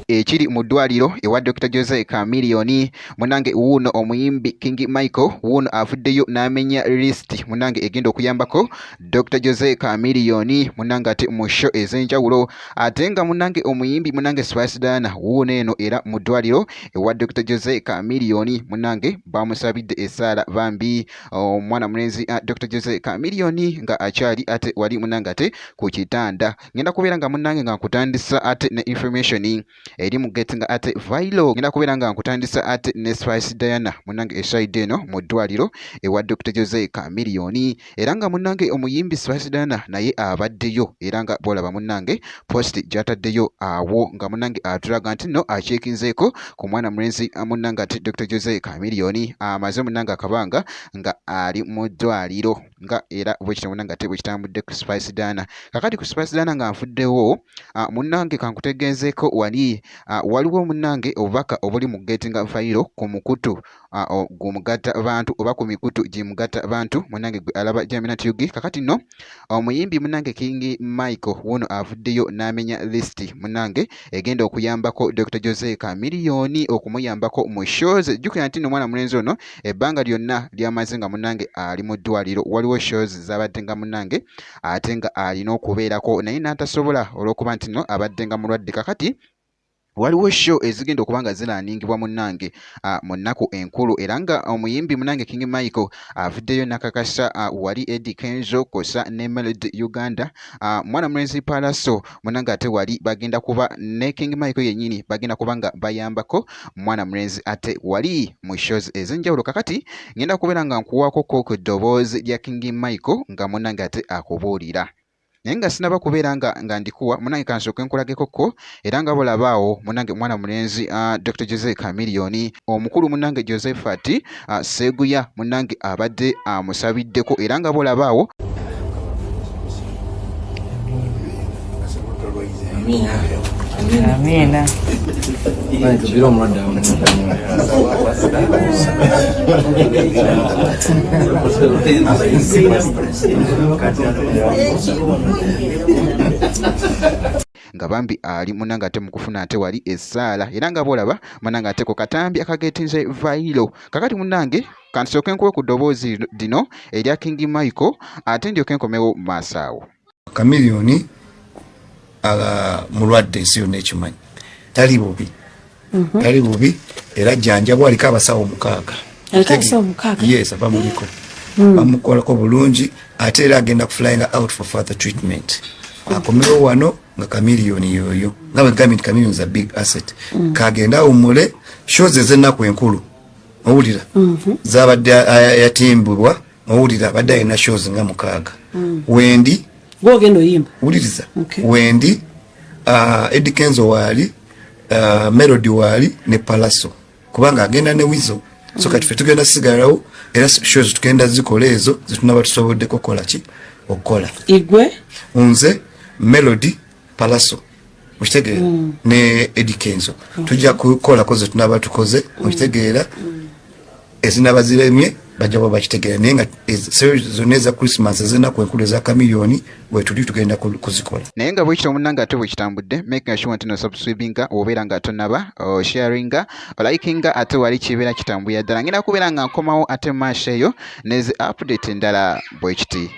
ekiri mu ddwaliro ewa Dr. Jose Chameleone munange wuuno omuyimbi King Michael wuuno afuddeyo n'amenya list munange egenda okuyambako Dr. Jose Chameleone munange ate mu show ez'enjawulo ate nga munange omuyimbi munange Spice Diana wuuno eno era mu ddwaliro ewa Dr. Jose Chameleone munange bamusabidde essaala bambi omwana mulenzi Dr. Jose Chameleone nga akyali ate wali munange ate ku kitanda ngenda kubeera nga munange nga nkutandisa ate ne information eri mu getting ate viral ngenda kubeera nga nkutandisa ate ne Spice Diana munange eside eno mu ddwaliro ewa Dr. Jose Chameleone era nga munange omuyimbi Spice Diana naye abaddeyo era nga bolaba munange post gyataddeyo awo nga munange atulaga nti no achekinzeeko ku mwana mulenzi munange ate Dr. Jose Chameleone amaze munange akabanga nga ali mu ddwaliro nga era bwekityo munange ate bwekitambudde ku Spice Diana kakati ku Spice Diana nga nfuddewo munange kankutegezeeko waliwo munange obubaka obuli mu getting viral ku mukutu gumugatta bantu oba ku mikutu gimugatta bantu munange gwe alaba Jaminat Yugi kakati no omuyimbi munange King Michael wuno avuddeyo n'amenya list munange egenda okuyambako Dr. Jose Chameleone okumuyambako mu shows jjukira nti omwana mulenzi ono ebbanga lyonna lyamaze nga munange ali mu ddwaliro waliwo shows zabadde nga munange ate nga alina okubeerako naye n'atasobola olw'okuba nti no abadde nga mulwadde kakati waliwo show ezigenda okuba nga ziraningibwa munange mu nnaku enkulu era nga omuyimbi munange King Michael avuddeyo nakakasa wali Eddie Kenzo kosa ne Melody Uganda mwana mulenzi Palaso munange ate wali bagenda kuba ne King Michael yennyini bagenda kuba nga bayambako mwana mulenzi ate wali mu shows ez'enjawulo kakati ngenda kubeera nga nkuwaako ku ddoboozi lya King Michael nga munange ate akubuulira naye nga sinaba kubeera nga ndikuwa munange kansooke nkulageko ko era nga bolabaawo munange mwana mulenzi Dr. Jose Chameleone omukulu munange Josephat Seguya munange abadde amusabiddeko era nga bolabaawo Amina. nga bambi ali munange ate mukufuna ate wali essaala era nga bolaba munange ate ku katambi akagetinze viral kakati munange kansooke nkuwe ku ddoboozi dino erya King Michael ate ndyoke nkomewo maaso awo. Chameleone mulwadde ensi yonna ekimanyi tali bubi tali bubi era ajjanjabwa aliko abasawo 6 yes abamuliko bamukolako bulungi ate era agenda kuflyinga out for further treatment akomewo wano nga Chameleone yoyo nga bwe gambye nti Chameleone is a big asset kagenda awummule shows ez'ennaku enkulu owulira zabadde yatimbulwa owulira abadde alina shows nga 6 wendi Gwogendo yimba. Uliriza. Wendi Eddie Kenzo wali Melody wali ne Palaso. Kubanga agenda ne Wizo. So kati fe tugenda sigalawo era shows tugenda zikola ezo zitunaba tusobodde kokola ki okola. Igwe Nze Melody Palaso. Mukitegera ne Eddie Kenzo. Tujja kukola koze tunaba tukoze mukitegera ezinaba ziremye bajja bakitegera naye nga zonna eza Christmas ez'ennaku enkulu eza Chameleone bwe tuli tugenda kuzikola naye nga bwekityo munange ate bwekitambudde making sure nti no subscribinga obeera nga tonaba sharinga likinga ate wali kibeera kitambulira ddala ngenda kubeera nga nkomawo ate maaso eyo nezi update endala bwekiti.